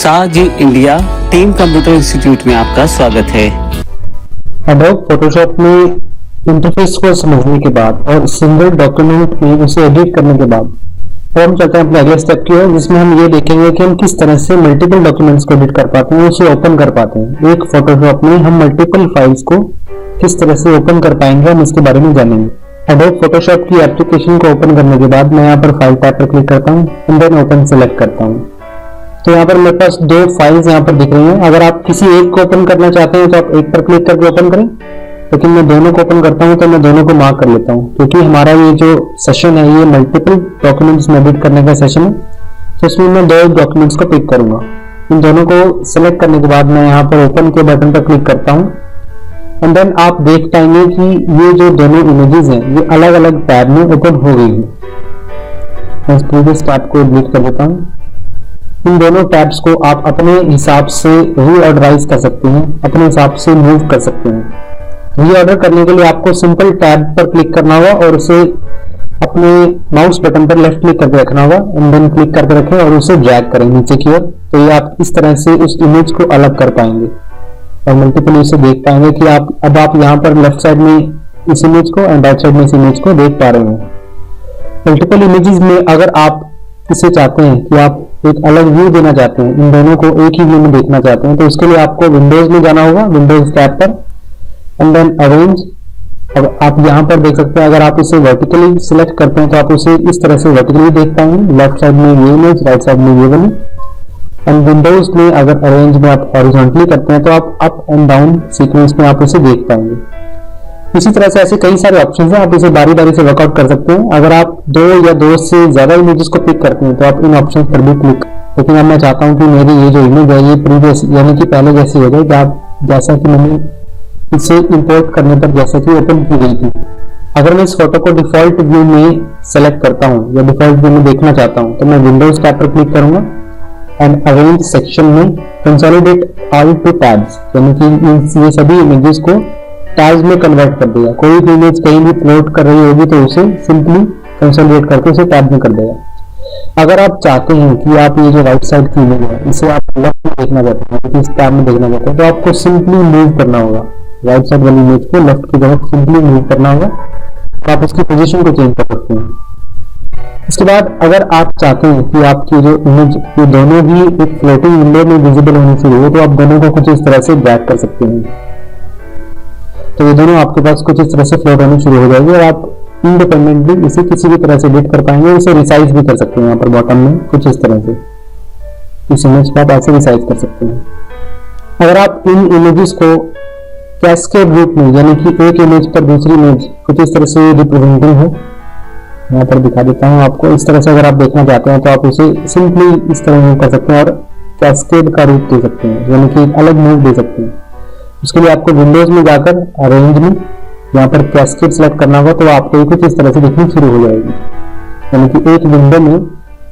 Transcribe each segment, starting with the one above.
साजी India team computer institute में आपका स्वागत है। एडोब फोटोशॉप में इंटरफेस को समझने के बाद और सिंगल डॉक्यूमेंट में उसे एडिट करने के बाद अब हम चलते हैं अपने अगले स्टेप की ओर, जिसमें हम ये देखेंगे कि हम किस तरह से मल्टीपल डॉक्यूमेंट्स को एडिट कर पाते हैं, उसे ओपन कर पाते हैं। एक फोटोशॉप में हम मल्टीपल फाइल्स को किस तरह से ओपन कर पाएंगे, हम इसके बारे में जानेंगे। एडोब फोटोशॉप की एप्लीकेशन को ओपन करने के बाद मैं यहाँ पर फाइल टैब पर क्लिक करता हूँ एंड देन ओपन सेलेक्ट करता हूँ। तो यहाँ पर मेरे पास दो फाइल्स यहाँ पर दिख रही हैं। अगर आप किसी एक को ओपन करना चाहते हैं तो आप एक पर क्लिक करके ओपन करें, लेकिन मैं दोनों को ओपन करता हूँ तो मैं दोनों को मार्क कर लेता हूँ, क्योंकि हमारा ये जो सेशन है ये मल्टीपल डॉक्यूमेंट्स में एडिट करने का सेशन है। तो इसमें मैं दो डॉक्यूमेंट्स को पिक करूंगा। इन दोनों को सिलेक्ट करने के बाद मैं यहाँ पर ओपन के बटन पर क्लिक करता हूँ एंड देन आप देख पाएंगे कि ये जो दोनों इमेजेस हैं ये अलग अलग टैब में ओपन हो गई है। मैं इस प्रीवियस टैब को डिलीट कर देता हूँ। इन दोनों टैब्स को आप अपने हिसाब से रीऑर्डराइज कर सकते हैं, अपने हिसाब से मूव कर सकते हैं। रीऑर्डर करने के लिए आपको सिंपल टैब पर क्लिक करना होगा और उसे अपने माउस बटन पर लेफ्ट क्लिक करके रखना होगा एंड देन क्लिक करके रखें और उसे ड्रैग करें नीचे की ओर। तो ये आप इस तरह से उस इमेज को अलग कर पाएंगे और मल्टीपल उसे देख पाएंगे कि अब आप यहाँ पर लेफ्ट साइड में इस इमेज को एंड राइट साइड में इस इमेज को देख पा रहे हैं। मल्टीपल इमेजेस में अगर आप इसे चाहते हैं कि आप एक अलग व्यू देना चाहते हैं, इन दोनों को एक ही व्यू में देखना चाहते हैं, तो उसके लिए आपको विंडोज में जाना होगा, विंडोज टैब पर एंड देन अरेंज। अब आप यहाँ पर देख सकते हैं, अगर आप इसे वर्टिकली सिलेक्ट करते हैं तो आप उसे इस तरह से वर्टिकली देख पाएंगे, लेफ्ट साइड में ये इमेज, राइट साइड में ये वाली। एंड विंडोज में अगर अरेंज में आप हॉरिजॉन्टली करते हैं तो आप अप एंड डाउन सीक्वेंस में आप उसे देख पाएंगे। इसी तरह से ऐसे कई सारे ऑप्शंस हैं, आप इसे बारी बारी से वर्कआउट कर सकते हैं। अगर आप दो या दो से ज्यादा इमेजेस को पिक करते हैं तो आप इन ऑप्शंस पर भी क्लिक। लेकिन अब मैं चाहता हूं कि मेरी ये जो इमेज है ये प्रीवियस यानी कि पहले जैसी हो जाए, जैसा कि मैंने इसे इंपोर्ट करने पर जैसा कि ओपन की गई थी। अगर मैं इस फोटो को डिफॉल्ट व्यू में सेलेक्ट करता हूँ या डिफॉल्ट व्यू में देखना चाहता हूँ तो मैं विंडोज टैब पर क्लिक करूंगा एंड अरेंज सेक्शन में कंसोलिडेट ऑल टू टैब्स, यानी कि ये सभी इमेजेस को टैब्स में कन्वर्ट कर देगा। कोई भी इमेज कहीं भी फ्लोट कर रही होगी तो उसे सिंपली कंसोलिडेट करके उसे टैब में कर देगा। अगर आप चाहते हैं कि आप ये जो राइट साइड की इमेज है इसे आप लेफ्ट में देखना चाहते हैं, इस टैब में देखना चाहते हैं, तो आपको सिंपली मूव करना होगा। राइट साइड वाली इमेज को लेफ्ट की तरफ सिंपली मूव करना होगा, तो आप उसकी पोजीशन को चेंज कर सकते हैं। इसके बाद अगर आप चाहते हैं कि आपकी जो इमेज ये दोनों ही एक फ्लोटिंग विंडो में विजिबल होनी चाहिए हो, तो आप दोनों को कुछ इस तरह से ड्रैग कर सकते हैं। तो ये दोनों आपके पास कुछ इस तरह से फ्लोट होनी शुरू हो जाएगी और आप इंडिपेंडेंटली इसे किसी भी तरह से एडिट कर पाएंगे। इसे रिसाइज भी कर सकते हैं, यहाँ पर बॉटम में कुछ इस तरह से इस इमेज को आप ऐसे रिसाइज कर सकते हैं। अगर आप इन इमेजेस को कैस्केड रूप में, यानी कि एक इमेज पर दूसरी इमेज कुछ इस तरह से रिप्रेजेंटिंग हो, यहाँ पर दिखा देता हूँ आपको। इस तरह से अगर आप देखना चाहते हैं तो आप उसे सिंपली इस तरह मूव कर सकते हैं और कैस्केड का रूप दे सकते हैं, यानी कि अलग मूव दे सकते हैं। उसके लिए आपको विंडोज में जाकर अरेंज में यहाँ पर कैस्केड सेलेक्ट करना होगा, तो आपको कुछ इस तरह से दिखनी शुरू हो जाएगी, यानी कि एक विंडो में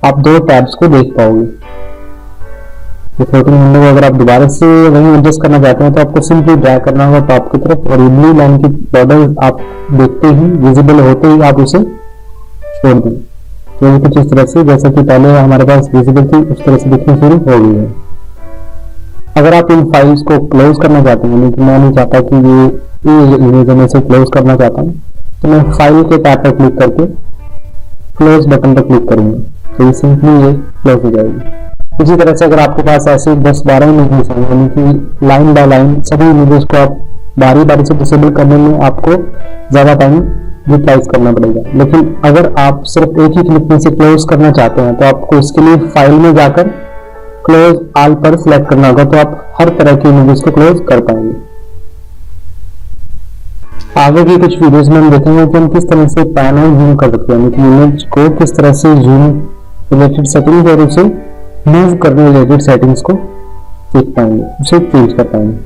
आप दो टैब्स को देख पाओगे। तो फ्लोटिंग विंडो को अगर आप दोबारा से वहीं एडजस्ट करना चाहते हैं तो आपको सिंपली ड्रैग करना होगा टॉप की तरफ और ब्लू लाइन की बॉर्डर आप देखते ही विजिबल होते ही आप उसे छोड़ दें। तो कुछ इस तरह से जैसा कि पहले हमारे पास विजिबल थी उस तरह से दिखनी शुरू हो गई है। अगर आप इन फाइल्स को क्लोज करना चाहते हैं, लेकिन मैं नहीं चाहता कि ये इमेज में से क्लोज करना चाहता हूँ, तो मैं फाइल के टैब पर क्लिक करके क्लोज बटन पर क्लिक करूंगा, तो ये सिंपली ये क्लोज हो जाएगी। इसी तरह से अगर आपके पास ऐसे 10-12 इमेजेस हैं, यानी कि लाइन बाय लाइन सभी इमेजेस को आप बारी बारी से डिसेबल करने में आपको ज्यादा टाइम यूटिलाइज करना पड़ेगा। लेकिन अगर आप सिर्फ एक ही क्लिक में से क्लोज करना चाहते हैं तो आपको इसके लिए फाइल में जाकर क्लोज ऑल पर सिलेक्ट करना होगा, तो आप हर तरह की इमेजेस को क्लोज कर पाएंगे। आगे की कुछ वीडियोस में हम देखेंगे कि हम किस तरह से पैनल जूम कर सकते हैं, कि इमेज को किस तरह से जूम रिलेटेड सेटिंग्स और उसे मूव करने रिलेटेड सेटिंग्स को देख पाएंगे, उसे चेंज कर पाएंगे।